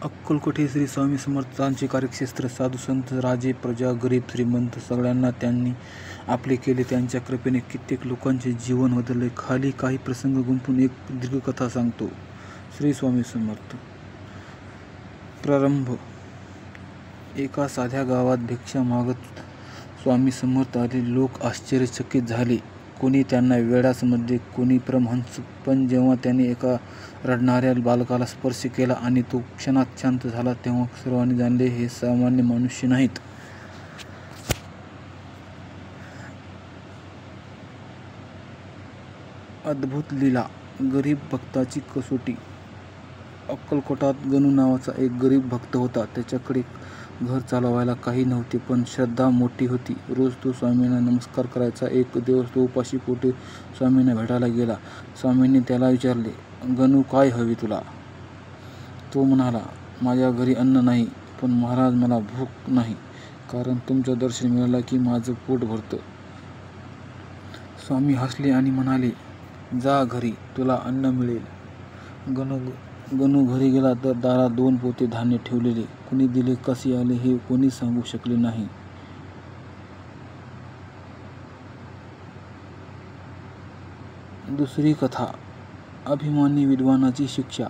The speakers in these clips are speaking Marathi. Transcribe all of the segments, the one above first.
अक्कलकोट हे श्री स्वामी समर्थांचे कार्यक्षेत्र. साधू संत, राजे, प्रजा, गरीब, श्रीमंत सगळ्यांना त्यांनी आपले केले. त्यांच्या कृपेने कित्येक लोकांचे जीवन बदलले. खाली काही प्रसंग गुंफून एक दीर्घ कथा सांगतो. श्री स्वामी समर्थ. प्रारंभ. एका साध्या गावात भिक्षा मागत स्वामी समर्थ आले. लोक आश्चर्यचकित झाले. कोणी त्यांना वेडा समजले, कोणी परमहंस. पण जेव्हा त्याने एका रडणाऱ्या बालकाला स्पर्श केला आणि तो क्षणात शांत झाला, तेव्हा सर्वांनी जाणले हे सामान्य मनुष्य नाहीत. अद्भुत लीला. गरीब भक्ताची कसोटी. अक्कलकोटात गणू नावाचा एक गरीब भक्त होता. त्याच्याकडे घर चालवायला काही नव्हते, पण श्रद्धा मोठी होती. रोज तो स्वामींना नमस्कार करायचा. एक दिवस तो उपाशी पोटी स्वामींना भेटायला गेला. स्वामींनी त्याला विचारले, गणू, काय हवे तुला? तो म्हणाला, माझ्या घरी अन्न नाही, पण महाराज मला भूक नाही, कारण तुमचं दर्शन मिळालं की माझं पोट भरतं. स्वामी हसले आणि म्हणाले, जा घरी, तुला अन्न मिळेल. गणू घरी गेला तर दारात 2 पोते धान्य ठेवलेले. कुणी दिले, कसे आले हे कोणी सांगू शकले नाही. दुसरी कथा. अभिमानी विद्वानाची शिक्षा.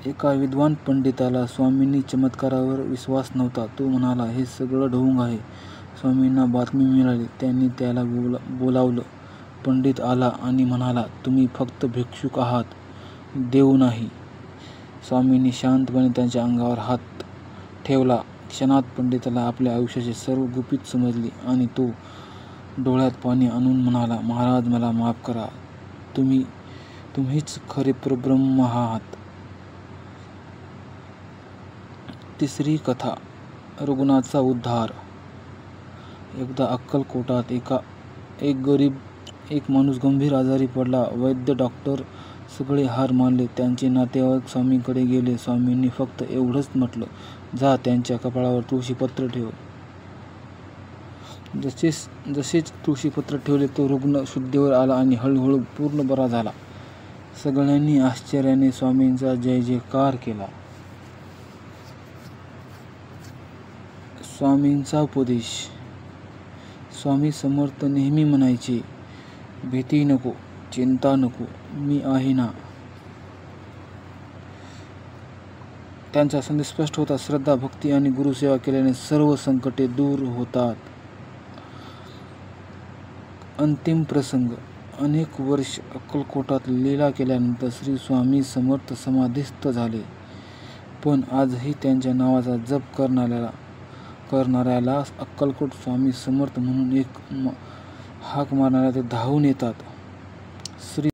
एका विद्वान पंडिताला स्वामींनी चमत्कारावर विश्वास नव्हता. तो म्हणाला, हे सगळं ढोंग आहे. स्वामींना बातमी मिळाली. त्यांनी त्याला बोलावलं. पंडित आला आणि म्हणाला, तुम्ही फक्त भिक्षुक आहात, देव नाही. स्वामींनी शांतपणे त्याच्या अंगावर हात ठेवला. क्षणात पंडिताला आपल्या आयुष्याचे सर्व गुपित समजले आणि तो डोळ्यात पाणी आणून म्हणाला, महाराज, मला माफ करा. तुम्हीच खरे परब्रह्म आहात. तिसरी कथा. रुग्णाचा उद्धार. एकदा अक्कलकोटात एक माणूस गंभीर आजारी पडला. वैद्य, डॉक्टर सगळे हार मानले. त्यांचे नातेवाईक स्वामींकडे गेले. स्वामींनी फक्त एवढंच म्हटलं, जा, त्यांच्या कपाळावर तुळशीपत्र ठेव. जसेच तुळशीपत्र ठेवले, तो रुग्ण शुद्धीवर आला आणि हळूहळू पूर्ण बरा झाला. सगळ्यांनी आश्चर्याने स्वामींचा जय जयकार केला. स्वामींचा उपदेश. स्वामी समर्थ नेहमी म्हणायचे, भीती नको, चिंता नको, मी आहे ना. त्यांचा संदेश स्पष्ट होता. श्रद्धा, भक्ती आणि गुरुसेवा केल्याने सर्व संकटे दूर होतात. अंतिम प्रसंग. अनेक वर्ष अक्कलकोटात लीला केल्यानंतर श्री स्वामी समर्थ समाधिस्थ झाले. पण आजही त्यांच्या नावाचा जप करणाऱ्याला अक्कलकोट स्वामी समर्थ म्हणून एक हाक मारणाऱ्या ते धावून येतात. श्री